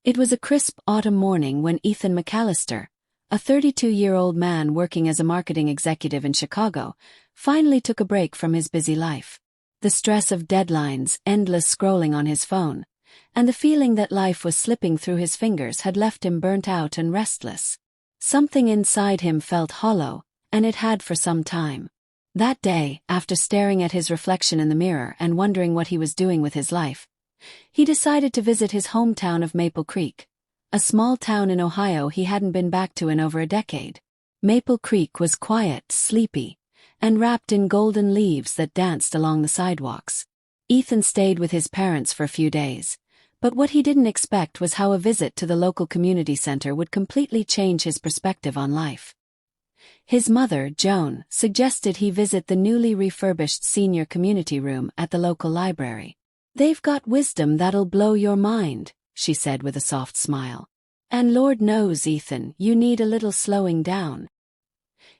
It was a crisp autumn morning when Ethan McAllister, a 32-year-old man working as a marketing executive in Chicago, finally took a break from his busy life. The stress of deadlines, endless scrolling on his phone, and the feeling that life was slipping through his fingers had left him burnt out and restless. Something inside him felt hollow, and it had for some time. That day, after staring at his reflection in the mirror and wondering what he was doing with his life, he decided to visit his hometown of Maple Creek, a small town in Ohio he hadn't been back to in over a decade. Maple Creek was quiet, sleepy, and wrapped in golden leaves that danced along the sidewalks. Ethan stayed with his parents for a few days, but what he didn't expect was how a visit to the local community center would completely change his perspective on life. His mother, Joan, suggested he visit the newly refurbished senior community room at the local library. "They've got wisdom that'll blow your mind," she said with a soft smile. "And Lord knows, Ethan, you need a little slowing down."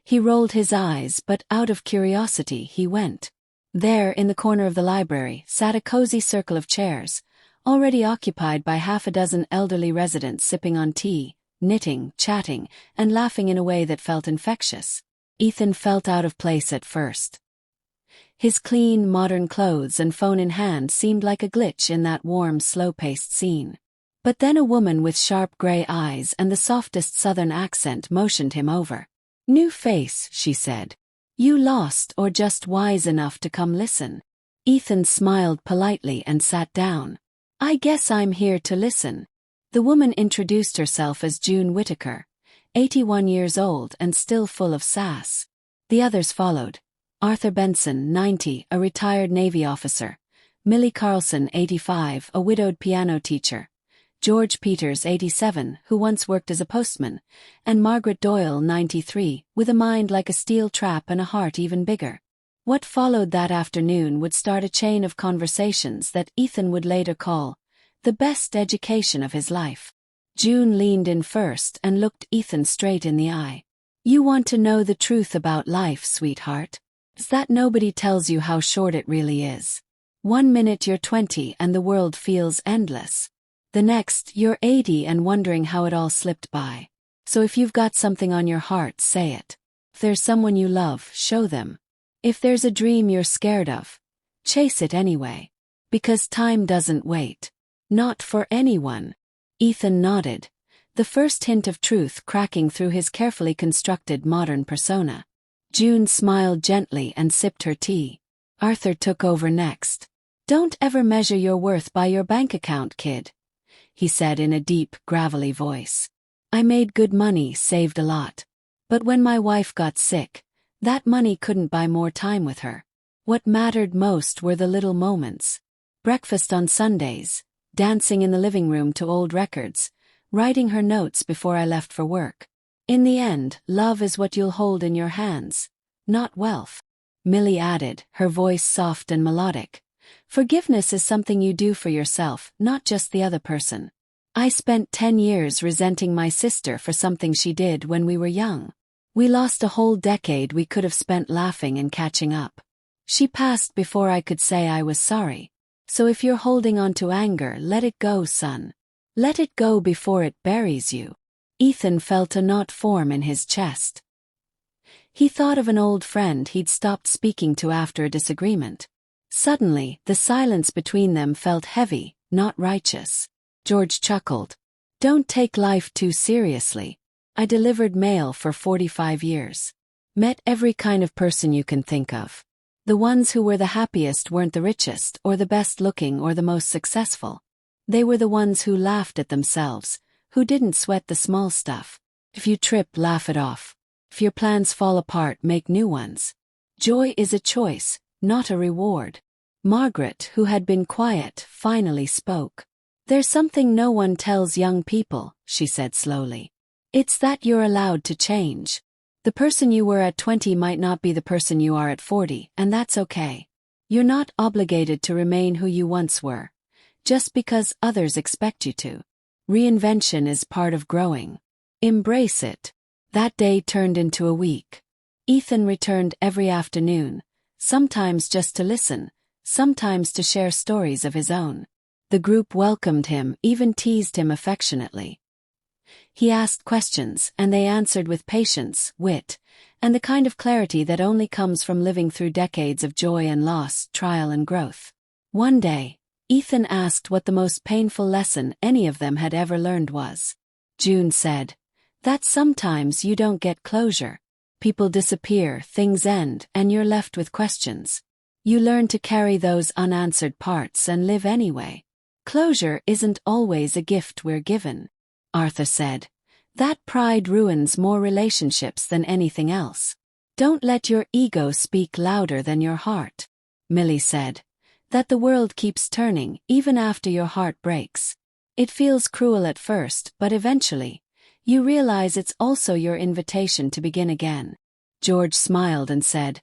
He rolled his eyes, but out of curiosity he went. There, in the corner of the library, sat a cozy circle of chairs, already occupied by half a dozen elderly residents sipping on tea, knitting, chatting, and laughing in a way that felt infectious. Ethan felt out of place at first. His clean, modern clothes and phone in hand seemed like a glitch in that warm, slow-paced scene. But then a woman with sharp gray eyes and the softest southern accent motioned him over. "New face," she said. "You lost or just wise enough to come listen?" Ethan smiled politely and sat down. "I guess I'm here to listen." The woman introduced herself as June Whitaker, 81 years old and still full of sass. The others followed. Arthur Benson, 90, a retired Navy officer; Millie Carlson, 85, a widowed piano teacher; George Peters, 87, who once worked as a postman; and Margaret Doyle, 93, with a mind like a steel trap and a heart even bigger. What followed that afternoon would start a chain of conversations that Ethan would later call the best education of his life. June leaned in first and looked Ethan straight in the eye. "You want to know the truth about life, sweetheart? Is that nobody tells you how short it really is. 1 minute you're 20 and the world feels endless. The next, you're 80 and wondering how it all slipped by. So if you've got something on your heart, say it. If there's someone you love, show them. If there's a dream you're scared of, chase it anyway. Because time doesn't wait. Not for anyone." Ethan nodded, the first hint of truth cracking through his carefully constructed modern persona. June smiled gently and sipped her tea. Arthur took over next. "Don't ever measure your worth by your bank account, kid," he said in a deep, gravelly voice. "I made good money, saved a lot. But when my wife got sick, that money couldn't buy more time with her. What mattered most were the little moments. Breakfast on Sundays, dancing in the living room to old records, writing her notes before I left for work. In the end, love is what you'll hold in your hands, not wealth." Millie added, her voice soft and melodic. "Forgiveness is something you do for yourself, not just the other person. I spent 10 years resenting my sister for something she did when we were young. We lost a whole decade we could have spent laughing and catching up. She passed before I could say I was sorry. So if you're holding on to anger, let it go, son. Let it go before it buries you." Ethan felt a knot form in his chest. He thought of an old friend he'd stopped speaking to after a disagreement. Suddenly, the silence between them felt heavy, not righteous. George chuckled. "Don't take life too seriously. I delivered mail for 45 years. Met every kind of person you can think of. The ones who were the happiest weren't the richest or the best looking or the most successful. They were the ones who laughed at themselves, who didn't sweat the small stuff. If you trip, laugh it off. If your plans fall apart, make new ones. Joy is a choice, not a reward." Margaret, who had been quiet, finally spoke. "There's something no one tells young people," she said slowly. "It's that you're allowed to change. The person you were at 20 might not be the person you are at 40, and that's okay. You're not obligated to remain who you once were, just because others expect you to. Reinvention is part of growing. Embrace it." That day turned into a week. Ethan returned every afternoon, sometimes just to listen, sometimes to share stories of his own. The group welcomed him, even teased him affectionately. He asked questions, and they answered with patience, wit, and the kind of clarity that only comes from living through decades of joy and loss, trial and growth. One day, Ethan asked what the most painful lesson any of them had ever learned was. June said, "That sometimes you don't get closure. People disappear, things end, and you're left with questions. You learn to carry those unanswered parts and live anyway. Closure isn't always a gift we're given." Arthur said, "That pride ruins more relationships than anything else. Don't let your ego speak louder than your heart." Millie said, "That the world keeps turning, even after your heart breaks. It feels cruel at first, but eventually, you realize it's also your invitation to begin again." George smiled and said,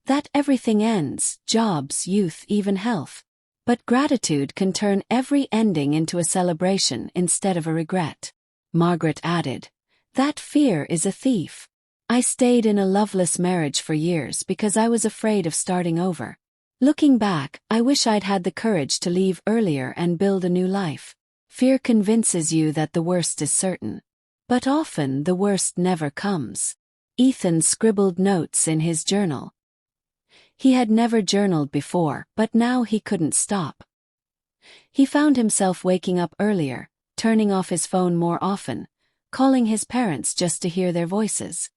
"That everything ends, jobs, youth, even health. But gratitude can turn every ending into a celebration instead of a regret." Margaret added, "That fear is a thief. I stayed in a loveless marriage for years because I was afraid of starting over. Looking back, I wish I'd had the courage to leave earlier and build a new life. Fear convinces you that the worst is certain. But often the worst never comes." Ethan scribbled notes in his journal. He had never journaled before, but now he couldn't stop. He found himself waking up earlier, turning off his phone more often, calling his parents just to hear their voices.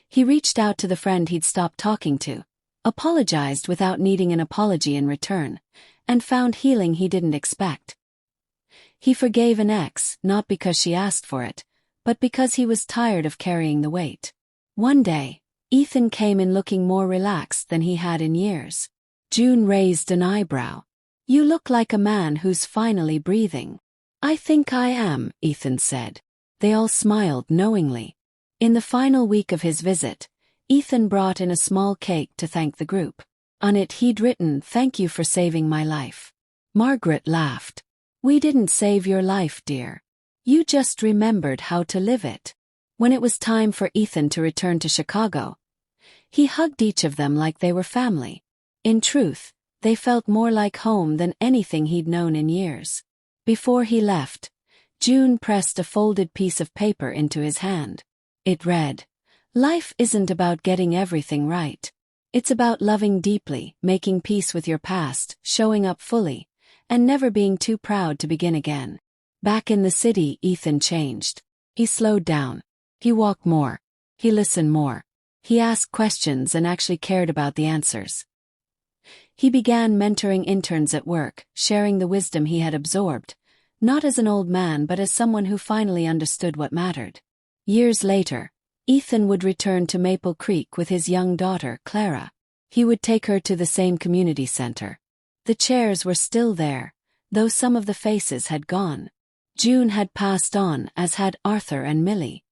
He reached out to the friend he'd stopped talking to, apologized without needing an apology in return, and found healing he didn't expect. He forgave an ex, not because she asked for it, but because he was tired of carrying the weight. One day, Ethan came in looking more relaxed than he had in years. June raised an eyebrow. "You look like a man who's finally breathing." "I think I am," Ethan said. They all smiled knowingly. In the final week of his visit, Ethan brought in a small cake to thank the group. On it he'd written, "Thank you for saving my life." Margaret laughed. "We didn't save your life, dear. You just remembered how to live it." When it was time for Ethan to return to Chicago, he hugged each of them like they were family. In truth, they felt more like home than anything he'd known in years. Before he left, June pressed a folded piece of paper into his hand. It read, "Life isn't about getting everything right. It's about loving deeply, making peace with your past, showing up fully, and never being too proud to begin again." Back in the city, Ethan changed. He slowed down. He walked more. He listened more. He asked questions and actually cared about the answers. He began mentoring interns at work, sharing the wisdom he had absorbed, not as an old man but as someone who finally understood what mattered. Years later, Ethan would return to Maple Creek with his young daughter, Clara. He would take her to the same community center. The chairs were still there, though some of the faces had gone. June had passed on, as had Arthur and Millie.